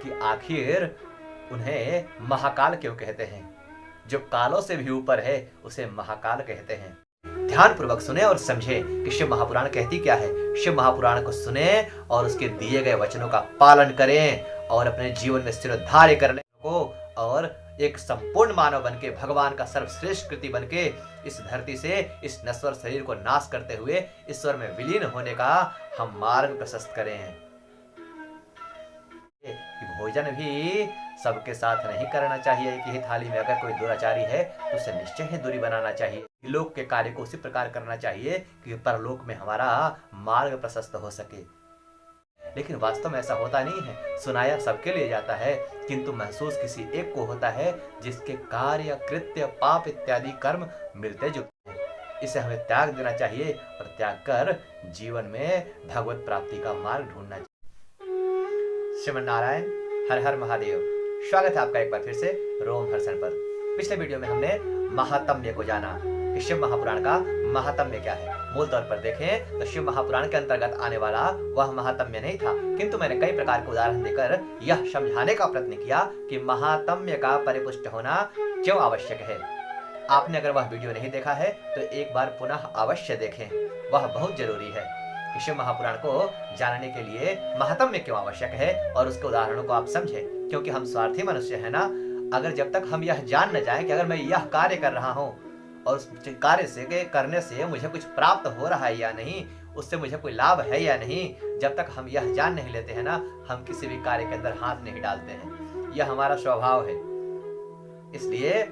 कि आखिर उन्हें महाकाल क्यों कहते हैं। जो कालों से भी ऊपर है उसे महाकाल कहते हैं। ध्यान पूर्वक सुने और समझे कि शिव महापुराण कहती क्या है। शिव महापुराण को सुने और उसके दिए गए वचनों का पालन करें और अपने जीवन में स्थिरोद्धार्य करने को और एक संपूर्ण मानव बनके भगवान का सर्वश्रेष्ठ कृति बनके इस धरती से इस नश्वर शरीर को नाश करते हुए ईश्वर में विलीन होने का हम मार्ग प्रशस्त करें। भोजन भी सबके साथ नहीं करना चाहिए। एक ही थाली में अगर कोई दुराचारी है तो उसे निश्चय ही दूरी बनाना चाहिए। लोक के कार्य को उसी प्रकार करना चाहिए कि परलोक में हमारा मार्ग प्रशस्त हो सके। लेकिन वास्तव में ऐसा होता नहीं है। सुनाया सबके लिए जाता है किंतु महसूस किसी एक को होता है जिसके कार्य कृत्य पाप इत्यादि कर्म मिलते जुलते हैं। इसे हमें त्याग देना चाहिए और त्याग कर जीवन में भगवत प्राप्ति का मार्ग ढूंढना चाहिए। श्रीमन नारायण, हर हर महादेव। स्वागत है आपका एक बार फिर से रोम हर्षण पर। पिछले वीडियो में हमने महात्म्य को जाना कि शिव महापुराण का महात्म्य क्या है। मूल तौर पर देखें तो शिव महापुराण के अंतर्गत आने वाला वह महात्म्य नहीं था, किंतु मैंने कई प्रकार के उदाहरण देकर यह समझाने का प्रयत्न किया कि महात्म्य का परिपुष्ट होना क्यों आवश्यक है। आपने अगर वह वीडियो नहीं देखा है तो एक बार पुनः अवश्य देखें, वह बहुत जरूरी है कि शिव महापुराण को जानने के लिए महात्म्य क्यों आवश्यक है और उसके उदाहरणों को आप समझें। क्योंकि हम स्वार्थी मनुष्य है ना। अगर जब तक हम यह जान न जाए कि अगर मैं यह कार्य कर रहा हूँ और उस कार्य से करने से मुझे कुछ प्राप्त हो रहा है या नहीं, उससे मुझे कोई लाभ है या नहीं, जब तक हम यह जान नहीं लेते हैं ना, हम किसी भी कार्य के अंदर हाथ नहीं डालते हैं। यह हमारा स्वभाव है। इसलिए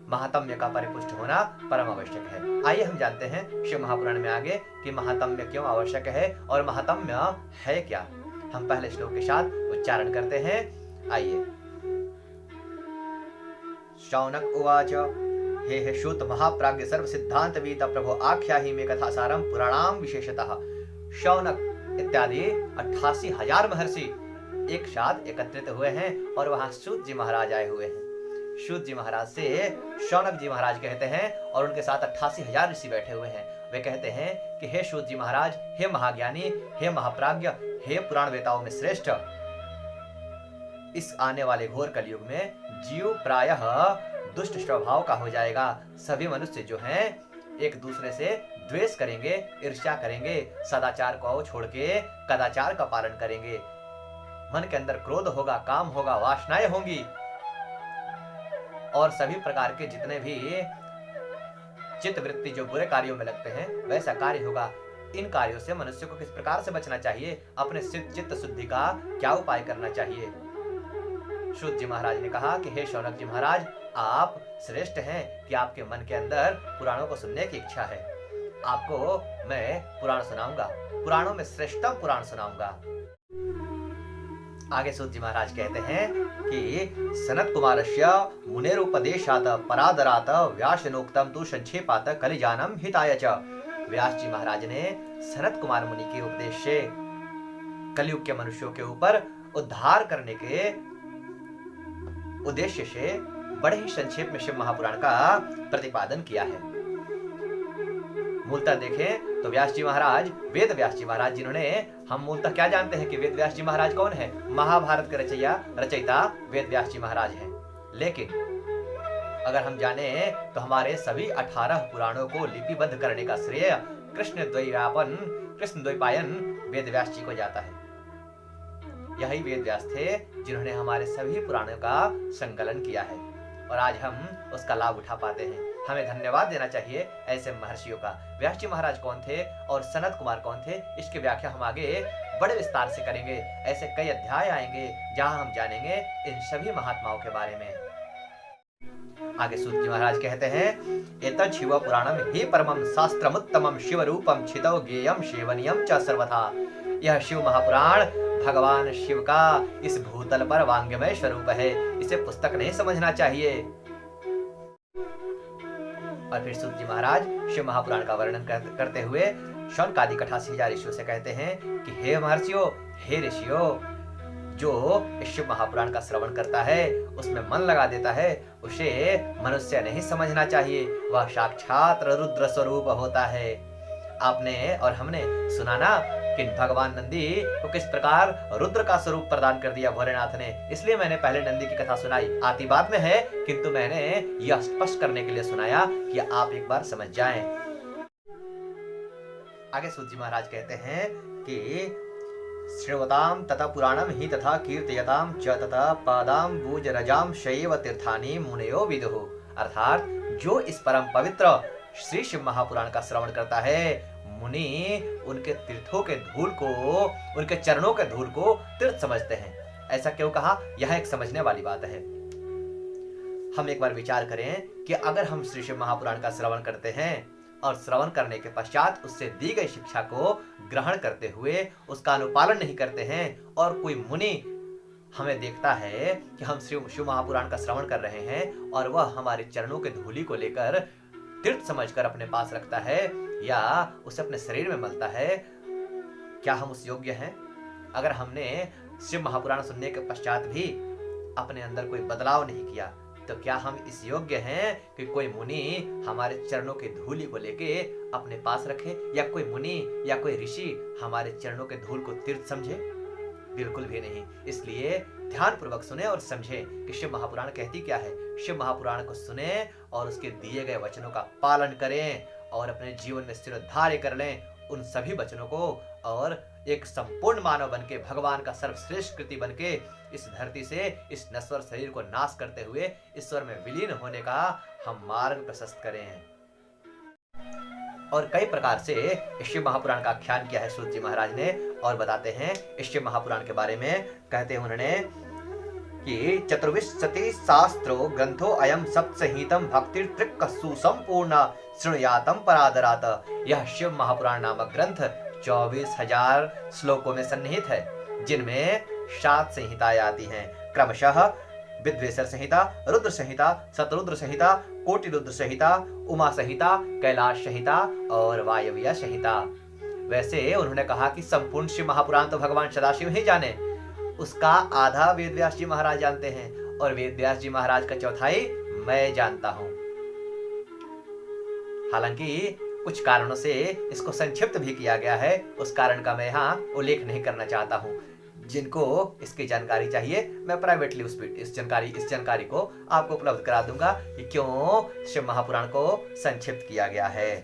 महात्म्य का परिपुष्ट होना परम आवश्यक है। आइए हम जानते हैं शिव महापुराण में आगे कि महात्म्य क्यों आवश्यक है और महात्म्य है क्या। हम पहले श्लोक के साथ उच्चारण करते हैं। आइए। शौनक उवाच हे श्रुत महाप्राज्ञ सर्व सिद्धांत वीत प्रभो आख्याहि में कथासारम पुराणाम विशेषतः। शौनक इत्यादि 88,000 महर्षि एक साथ एकत्रित हुए हैं और वहां सूत जी महाराज आए हुए हैं। सूत जी महाराज से शौनक जी महाराज कहते हैं और उनके साथ 88,000 ऋषि बैठे हुए हैं। वे कहते हैं कि हे सूत जी महाराज, हे महाज्ञानी, हे महाप्राज्ञ, हे पुराण वेताओं में श्रेष्ठ, इस आने वाले घोर कलयुग में जीव प्रायः दुष्ट स्वभाव का हो जाएगा। सभी मनुष्य जो हैं एक दूसरे से द्वेष करेंगे, ईर्ष्या करेंगे, सदाचार को छोड़ के कदाचार का पालन करेंगे। मन के अंदर क्रोध होगा, काम होगा, वासनाएं होंगी और सभी प्रकार के जितने भी चित्त वृत्ति जो बुरे कार्यों में लगते हैं वैसा कार्य होगा। इन कार्यों से मनुष्य को किस प्रकार से बचना चाहिए, अपने चित्त शुद्धि का क्या उपाय करना चाहिए। सूत जी महाराज ने कहा कि हे शौनक जी महाराज, आप श्रेष्ठ हैं कि आपके मन के अंदर पुराणों को सुनने की इच्छा है। आपको मैं पुराण सुनाऊंगा, पुराणों में श्रेष्ठतम पुराण सुनाऊंगा। आगे सूत जी महाराज कहते हैं कि सनत कुमारस्य मुनेरुपदेशात परादरात व्यासनोक्तम तु संक्षेपात कलिजानम हिताय च। व्यास जी महाराज ने सनत कुमार मुनि के उपदेश से कलयुग के मनुष्यों के ऊपर उद्धार करने के उद्देश्य से बड़े ही संक्षेप में शिव महापुराण का प्रतिपादन किया है। मूलतः देखें तो व्यास जी महाराज वेद व्यास जी महाराज, जिन्होंने हम मूलतः क्या जानते हैं कि वेद व्यास जी महाराज कौन है, महाभारत के रचयिता वेद व्यास जी महाराज हैं। लेकिन अगर हम जाने तो हमारे सभी 18 पुराणों को लिपिबद्ध करने का श्रेय कृष्ण द्वैपायन वेद व्यास जी को जाता है। यही वेद व्यास थे जिन्होंने हमारे सभी पुराणों का संकलन किया है और आज हम उसका लाभ उठा पाते हैं। हमें धन्यवाद देना चाहिए ऐसे महर्षियों का। व्यास जी महाराज कौन थे और सनत कुमार कौन थे, इसकी व्याख्या हम आगे बड़े विस्तार से करेंगे। ऐसे कई अध्याय आएंगे जहां हम जानेंगे इन सभी महात्माओं के बारे में। आगे सूत जी महाराज कहते हैं, एतत् शिव पुराणम ही परमं शास्त्रमुत्तमं शिव रूपम छितौ ज्ञेयं सेवनीयं च सर्वथा। यह शिव महापुराण भगवान शिव का इस भूतल पर वांग्मय स्वरूप है। इसे पुस्तक नहीं समझना चाहिए। और फिर सूत जी महाराज शिव महापुराण का वर्णन करते हुए शौनकादि 88,000 ऋषियों से कहते हैं कि हे महर्षियों, हे ऋषियों, जो शिव महापुराण का श्रवण करता है, उसमें मन लगा देता है, उसे मनुष्य नहीं समझना चाहिए। वह साक्षात रुद्र स्वरूप होता है। आपने और हमने सुना ना कि भगवान नंदी को किस प्रकार रुद्र का स्वरूप प्रदान कर दिया भोलेनाथ ने। इसलिए मैंने पहले नंदी की कथा सुनाई, आती बाद में है, किंतु मैंने यह स्पष्ट करने के लिए सुनाया कि आप एक बार समझ जाएं। आगे सूत जी महाराज कहते हैं कि श्रृणवताम तथा पुराणम ही तथा कीर्तयताम च तथा पादाम्बुज रजाम शैव तीर्थानि मुनयो विदुः। अर्थात जो इस परम पवित्र श्री शिव महापुराण का श्रवण करता है, मुनि उनके तीर्थों के धूल को, उनके चरणों के धूल को तीर्थ समझते हैं। ऐसा क्यों कहा, यह एक समझने वाली बात है। हम एक बार विचार करें कि अगर हम श्री शिव महापुराण का श्रवण करते हैं और श्रवण करने के पश्चात उससे दी गई शिक्षा को ग्रहण करते हुए उसका अनुपालन नहीं करते हैं, और कोई मुनि हमें देखता है कि हम शिव महापुराण का श्रवण कर रहे हैं और वह हमारे चरणों के धूलि को लेकर तीर्थ समझकर अपने पास रखता है या उसे अपने शरीर में मलता है, क्या हम उस योग्य हैं? अगर हमने शिव महापुराण सुनने के पश्चात भी अपने अंदर कोई बदलाव नहीं किया, तो क्या हम इस योग्य हैं कि कोई मुनि हमारे चरणों की धूलि को लेके अपने पास रखे, या कोई मुनि या कोई ऋषि हमारे चरणों के धूल को तीर्थ समझे? बिल्कुल भी नहीं। इसलिए ध्यान पूर्वक सुने और समझे कि शिव महापुराण कहती क्या है। शिव महापुराण को सुने और उसके दिए गए वचनों का पालन करें और अपने जीवन में सिरोधार्य कर लें उन सभी वचनों को, और एक संपूर्ण मानव बनके, भगवान का सर्वश्रेष्ठ कृति बनके इस धरती से इस नश्वर शरीर को नाश करते हुए ईश्वर में विलीन होने का हम मार्ग प्रशस्त करें। और कई प्रकार से इस शिव महापुराण का आख्यान किया है सूत जी महाराज ने, और बताते हैं इस शिव महापुराण के बारे में। कहते हैं उन्होंने कि चतुर्विंशति शास्त्रो ग्रंथो अयम सप्तसंहितम भक्ति त्रिक सुसंपूर्ण श्रृणुयातम परादरात। यह शिव महापुराण नामक ग्रंथ 24,000 श्लोकों में सन्निहित है, जिनमें 7 संहिताएं आती हैं, क्रमशः विद्वेश्वर संहिता, रुद्र संहिता, शतरुद्र संहिता, कोटि रुद्र संहिता, उमा संहिता, कैलाश संहिता और वायव्य संहिता। वैसे उन्होंने कहा कि संपूर्ण शिव महापुराण तो भगवान सदाशिव ही जाने, उसका आधा वेद व्यास जी महाराज जानते हैं और वेद व्यास जी महाराज का चौथाई मैं जानता हूं। हालांकि कुछ कारणों से इसको संक्षिप्त भी किया गया है, उस कारण का मैं यहाँ उल्लेख नहीं करना चाहता हूँ। जिनको इसकी जानकारी चाहिए मैं प्राइवेटली इस जानकारी को आपको उपलब्ध करा दूंगा कि क्यों शिव महापुराण को संक्षिप्त किया गया है।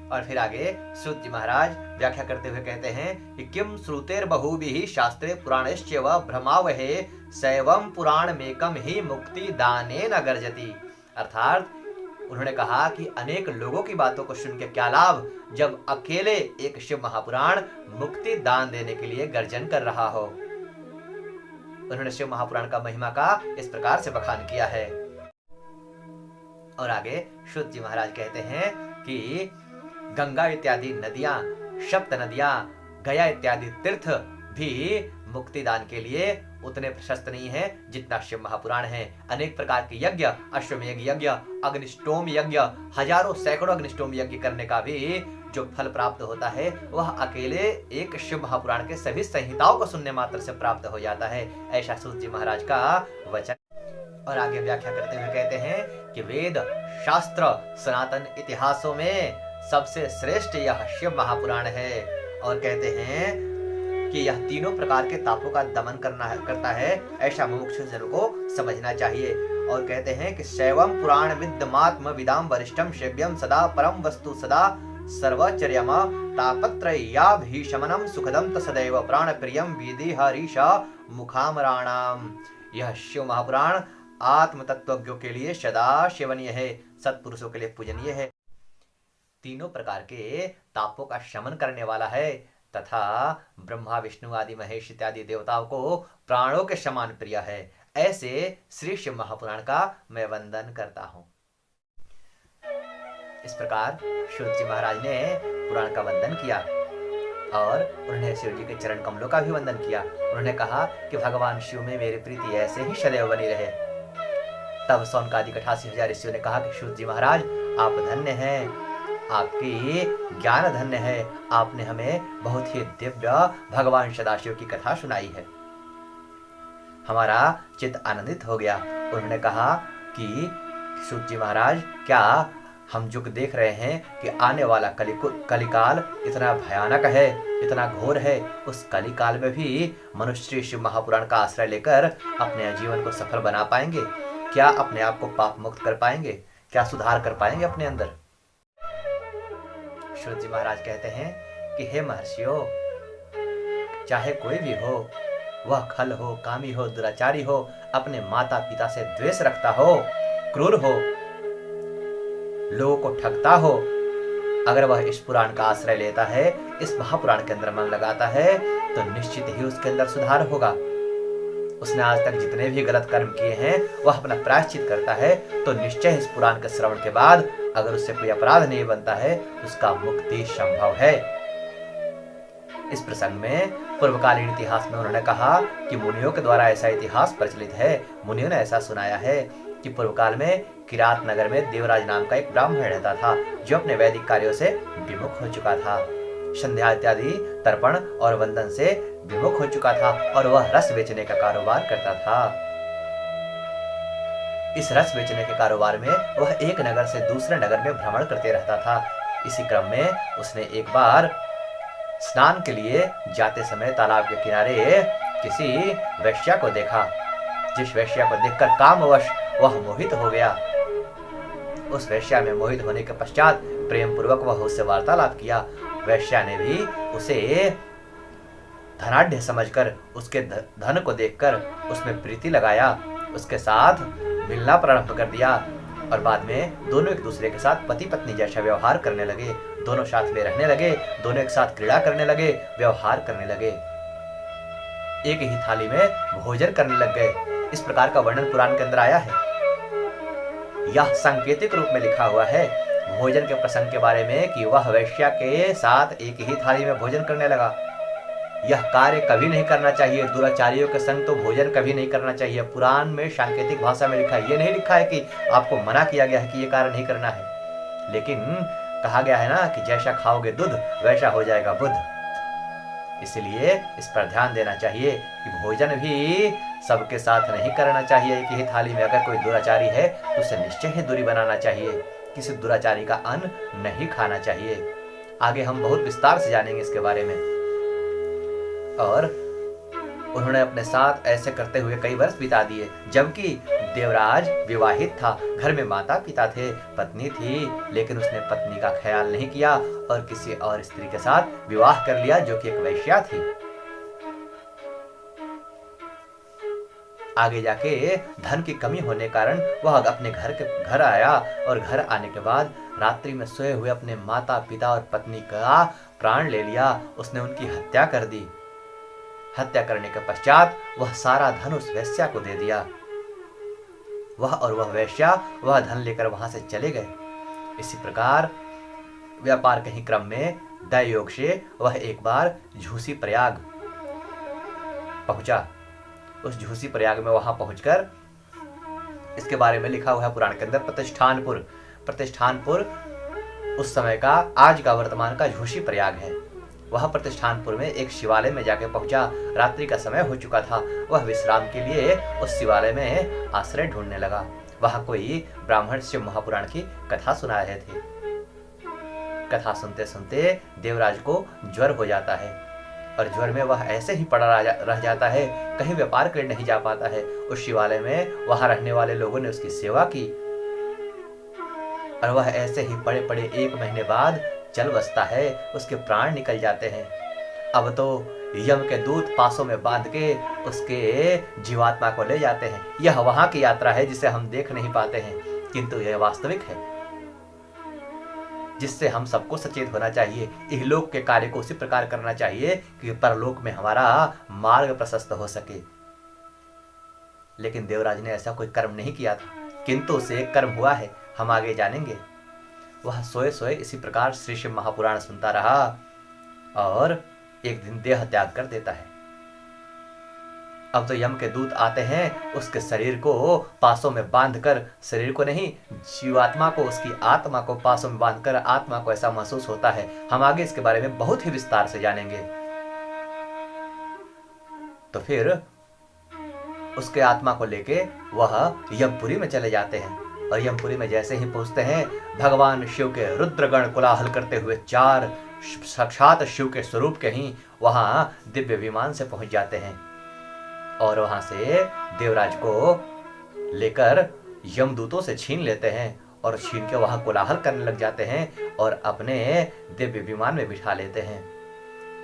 और फिर आगे सूत जी महाराज व्याख्या करते हुए कहते हैं कि किम श्रुतेर बहुभिः शास्त्रे पुराणेश्चैव भ्रमावहे शैवम पुराण मेकम ही मुक्ति दानेन गर्जति। अर्थात उन्होंने कहा कि अनेक लोगों की बातों को सुन के क्या लाभ, जब अकेले एक शिव महापुराण मुक्ति दान देने के लिए गर्जन कर रहा हो। उन्होंने शिव महापुराण का महिमा का इस प्रकार से बखान किया है। और आगे सूत जी महाराज कहते हैं कि गंगा इत्यादि नदियां, सप्त नदियां, गया इत्यादि तीर्थ भी मुक्ति दान के लिए उतने प्रशस्त नहीं है जितना शिव महापुराण है। अनेक प्रकार के यज्ञ, अश्वमेध यज्ञ, अग्निष्टोम यज्ञ, हजारों सैकड़ों अग्निष्टोम यज्ञ करने का भी जो फल प्राप्त होता है वह अकेले एक शिव महापुराण के सभी संहिताओं को सुनने मात्र से प्राप्त हो जाता है। ऐसा सूत जी महाराज का वचन। और आगे व्याख्या करते हुए कहते हैं कि वेद, शास्त्र, सनातन इतिहासों में सबसे श्रेष्ठ यह शिव महापुराण है। और कहते हैं कि यह तीनों प्रकार के तापों का दमन करता है, ऐसा मुमुक्षु जन को समझना चाहिए। और कहते हैं कि शैवम पुराण विद्यमात्म विदाम वरिष्ठम सेव्यम सदा परम वस्तु सदा सर्वचर्यम तापत्रयाभिशमनम सुखदम तसदैव प्राण प्रियम विधि हरीश मुखामराणाम। यह शिव महापुराण आत्म तत्वज्ञों के लिए सदा सेवनीय है, सत्पुरुषों के लिए पूजनीय है, तीनों प्रकार के तापों का शमन करने वाला है तथा ब्रह्मा विष्णु आदि महेश इत्यादि देवताओं को प्राणों के समान प्रिय है। ऐसे श्री शिव महापुराण का मैं वंदन करता हूँ। इस प्रकार सूत जी महाराज ने पुराण का वंदन किया और उन्होंने शिव जी के चरण कमलों का भी वंदन किया। उन्होंने कहा कि भगवान शिव में मेरी प्रीति ऐसे ही सदैव बनी रहे। तब सौनकादिक 88,000 ऋषियों ने कहा कि सूत जी महाराज आप धन्य हैं, आपकी ज्ञान धन्य है, आपने हमें बहुत ही दिव्य भगवान सदाशिव की कथा सुनाई है। हमारा चित्त आनंदित हो गया। उन्होंने कहा कि सूत जी महाराज क्या हम जो देख रहे हैं कि आने वाला कलिकाल इतना भयानक है, इतना घोर है, उस कलिकाल में भी मनुष्य शिव महापुराण का आश्रय लेकर अपने जीवन को सफल बना पाएंगे? क्या अपने आप को पाप मुक्त कर पाएंगे? क्या सुधार कर पाएंगे अपने अंदर? श्रुत जी महाराज कहते हैं कि हे महर्षियों, चाहे कोई भी हो, वह खल हो, कामी हो, दुराचारी हो, अपने माता पिता से द्वेष रखता हो, क्रूर हो, लोगों को ठगता हो, अगर वह इस पुराण का आश्रय लेता है, इस महापुराण के अंदर मन लगाता है, तो निश्चित ही उसके अंदर सुधार होगा। उसने आज तक जितने भी गलत कर्म किए हैं वह अपना प्रायश्चित करता है, तो निश्चय इस पुराण के श्रवण के बाद अगर उससे कोई अपराध नहीं बनता है तो उसका मुक्ति संभव है। इस प्रसंग में पूर्वकालीन इतिहास में उन्होंने कहा कि मुनियों के द्वारा ऐसा इतिहास प्रचलित है, मुनियों ने ऐसा सुनाया है कि पूर्व काल में किरात नगर में देवराज नाम का एक ब्राह्मण रहता था, जो अपने वैदिक कार्यों से विमुख हो चुका था, संध्या इत्यादि तर्पण और वंदन से विमुख हो चुका था, और वह रस बेचने का कारोबार करता था। इस रस बेचने के कारोबार में वह एक नगर से दूसरे नगर में भ्रमण करते रहता था। इसी क्रम में उसने एक बार स्नान के लिए जाते समय तालाब के किनारे किसी वैश्या को देखा, जिस वैश्या को देखकर कामवश वह मोहित हो गया। उस वैश्या में मोहित होने के पश्चात प्रेम पूर्वक वह उससे वार्तालाप किया। वैश्या ने भी उसे धनाढ्य समझकर उसके धन को देखकर उसमें प्रीति लगाया, उसके साथ मिलना प्रारंभ कर दिया, और बाद में दोनों एक दूसरे के साथ पति पत्नी जैसा व्यवहार करने लगे। दोनों साथ में रहने लगे, दोनों एक साथ क्रीड़ा करने लगे, व्यवहार करने लगे, एक ही थाली में भोजन करने लग गए। इस प्रकार का वर्णन पुराण के अंदर आया है। यह सांकेतिक रूप में लिखा हुआ है भोजन के प्रसंग के बारे में कि वह वैश्या के साथ एक ही थाली में भोजन करने लगा। यह कार्य कभी नहीं करना चाहिए, दुराचारियों के संग तो भोजन कभी नहीं करना चाहिए। पुराण में सांकेतिक भाषा में लिखा है, ये नहीं लिखा है कि आपको मना किया गया है कि ये कार्य नहीं करना है, लेकिन कहा गया है ना कि जैसा खाओगे दूध वैसा हो जाएगा बुध। इसलिए इस पर ध्यान देना चाहिए कि भोजन भी सबके साथ नहीं करना चाहिए। एक ही थाली में अगर कोई दुराचारी है तो उसे निश्चय ही दूरी बनाना चाहिए, किसी दुराचारी का अन्न नहीं खाना चाहिए। आगे हम बहुत विस्तार से जानेंगे इसके बारे में। और उन्होंने अपने साथ ऐसे करते हुए कई वर्ष बिता दिए, जबकि देवराज विवाहित था, घर में माता पिता थे, पत्नी थी, लेकिन उसने पत्नी का ख्याल नहीं किया और किसी और स्त्री के साथ विवाह कर लिया जो कि एक वैश्या थी। आगे जाके धन की कमी होने कारण वह अपने घर आया, और घर आने के बाद रात्रि में सोए हुए अपने माता पिता और पत्नी का प्राण ले लिया। उसने उनकी हत्या कर दी। हत्या करने के पश्चात वह सारा धन उस वैश्या को दे दिया। वह वैश्या वह धन लेकर वहां से चले गए। इसी प्रकार व्यापार के ही क्रम में दैयोग से वह एक बार झूसी प्रयाग पहुंचा। उस झूसी प्रयाग में वहां पहुंचकर इसके बारे में लिखा हुआ है पुराण के अंदर। प्रतिष्ठानपुर उस समय का, आज का, वर्तमान का झूसी प्रयाग है। वह प्रतिष्ठानपुर में एक शिवालय में जाके पहुंचा। रात्रि का समय हो चुका था। वह विश्राम के लिए उस शिवालय में आश्रय ढूंढने लगा। वहां कोई ब्राह्मण शिव महापुराण की कथा सुना रहे थे। कथा सुनते सुनते देवराज को ज्वर हो जाता है, और ज्वर में वह ऐसे ही पड़ा रह जाता है, कहीं व्यापार करने नहीं जा पाता है। उस शिवालय में वहां रहने वाले लोगों ने उसकी सेवा की, और वह ऐसे ही पड़े पड़े 1 महीने बाद चल बसता है। उसके प्राण निकल जाते हैं। अब तो यम के दूत पासों में बांध के उसके जीवात्मा को ले जाते हैं। यह वहां की यात्रा है जिसे हम देख नहीं पाते हैं, किंतु यह वास्तविक है, जिससे हम सबको सचेत होना चाहिए। इहलोक के कार्य को उसी प्रकार करना चाहिए कि परलोक में हमारा मार्ग प्रशस्त हो सके। लेकिन देवराज ने ऐसा कोई कर्म नहीं किया था, किंतु उसे एक कर्म हुआ है, हम आगे जानेंगे। वह सोए सोए इसी प्रकार श्री शिव महापुराण सुनता रहा, और एक दिन देह त्याग कर देता है। अब तो यम के दूत आते हैं, उसके शरीर को पासों में बांधकर, शरीर को नहीं, जीवात्मा को, उसकी आत्मा को पासों में बांधकर आत्मा को ऐसा महसूस होता है। हम आगे इसके बारे में बहुत ही विस्तार से जानेंगे। तो फिर उसके आत्मा को लेके वह यमपुरी में चले जाते हैं, और यमपुरी में जैसे ही पहुंचते हैं, भगवान शिव के रुद्रगण कोलाहल करते हुए 4 साक्षात शिव के स्वरूप के ही वहां दिव्य विमान से पहुंच जाते हैं और वहां से देवराज को लेकर यमदूतों से छीन लेते हैं और छीन के वहां कोलाहल करने लग जाते हैं और अपने दिव्य विमान में बिठा लेते हैं।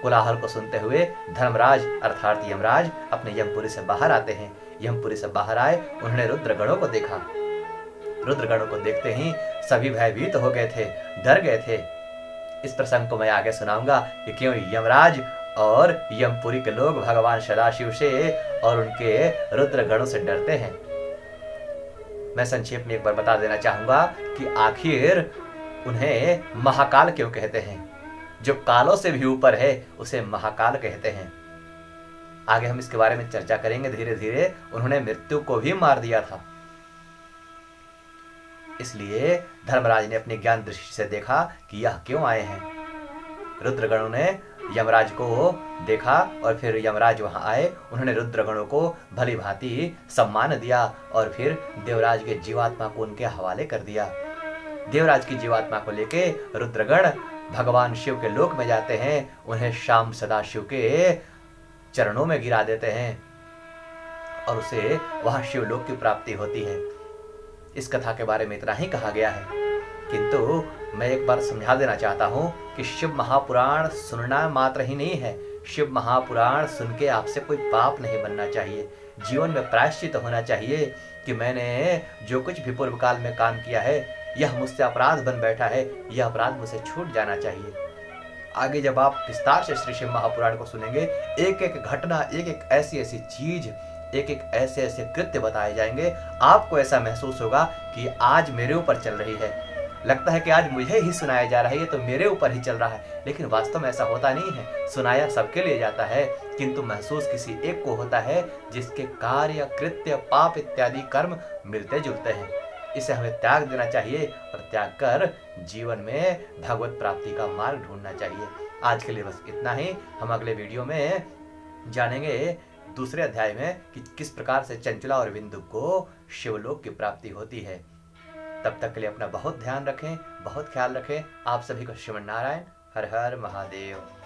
कोलाहल को सुनते हुए धर्मराज अर्थात यमराज अपने यमपुरी से बाहर आते हैं। यमपुरी से बाहर आए, उन्होंने रुद्रगणों को देखा। रुद्रगणों को देखते ही सभी भयभीत हो गए थे, डर गए थे। इस प्रसंग को मैं आगे सुनाऊंगा कि क्यों यमराज और यमपुरी के लोग भगवान सदाशिव से और उनके रुद्रगणों से डरते हैं। मैं संक्षेप में एक बार बता देना चाहूंगा कि आखिर उन्हें महाकाल क्यों कहते हैं। जो कालों से भी ऊपर है उसे महाकाल कहते हैं। आगे हम इसके बारे में चर्चा करेंगे धीरे धीरे। उन्होंने मृत्यु को भी मार दिया था, इसलिए धर्मराज ने अपनी ज्ञान दृष्टि से देखा कि यह क्यों आए हैं। रुद्रगणों ने यमराज को देखा और फिर यमराज वहां आए। उन्होंने रुद्रगणों को भली भांति सम्मान दिया और फिर देवराज के जीवात्मा को उनके हवाले कर दिया। देवराज की जीवात्मा को लेके रुद्रगण भगवान शिव के लोक में जाते हैं। उन्हें शाम सदाशिव के चरणों में गिरा देते हैं और उसे वहां शिवलोक की प्राप्ति होती है। इस कथा के बारे में इतना ही कहा गया है, किंतु मैं एक बार समझा देना चाहता हूं कि शिव महापुराण सुनना मात्र ही नहीं है। शिव महापुराण सुन के आपसे कोई पाप नहीं बनना चाहिए। जीवन में प्रायश्चित होना चाहिए कि मैंने जो कुछ भी पूर्व काल में काम किया है, यह मुझसे अपराध बन बैठा है, यह अपराध मुझसे छूट जाना चाहिए। आगे जब आप विस्तार से श्री शिव महापुराण को सुनेंगे, एक एक घटना, एक एक ऐसी ऐसी चीज, एक एक ऐसे ऐसे कृत्य बताए जाएंगे, आपको ऐसा महसूस होगा कि आज मेरे ऊपर चल रही है। लगता है कि आज मुझे ही सुनाया जा रहा है, ये तो मेरे ऊपर ही चल रहा है, लेकिन वास्तव में ऐसा होता नहीं है। सुनाया सबके लिए जाता है, किंतु महसूस किसी एक को होता है जिसके कार्य, कृत्य, पाप इत्यादि कर्म मिलते जुलते हैं। इसे हमें त्याग देना चाहिए और त्याग कर जीवन में भगवत प्राप्ति का मार्ग ढूंढना चाहिए। आज के लिए बस इतना ही। हम अगले वीडियो में जानेंगे दूसरे अध्याय में कि किस प्रकार से चंचला और बिंदु को शिवलोक की प्राप्ति होती है। तब तक के लिए अपना बहुत ध्यान रखें, बहुत ख्याल रखें। आप सभी को श्रीमन नारायण। हर हर महादेव।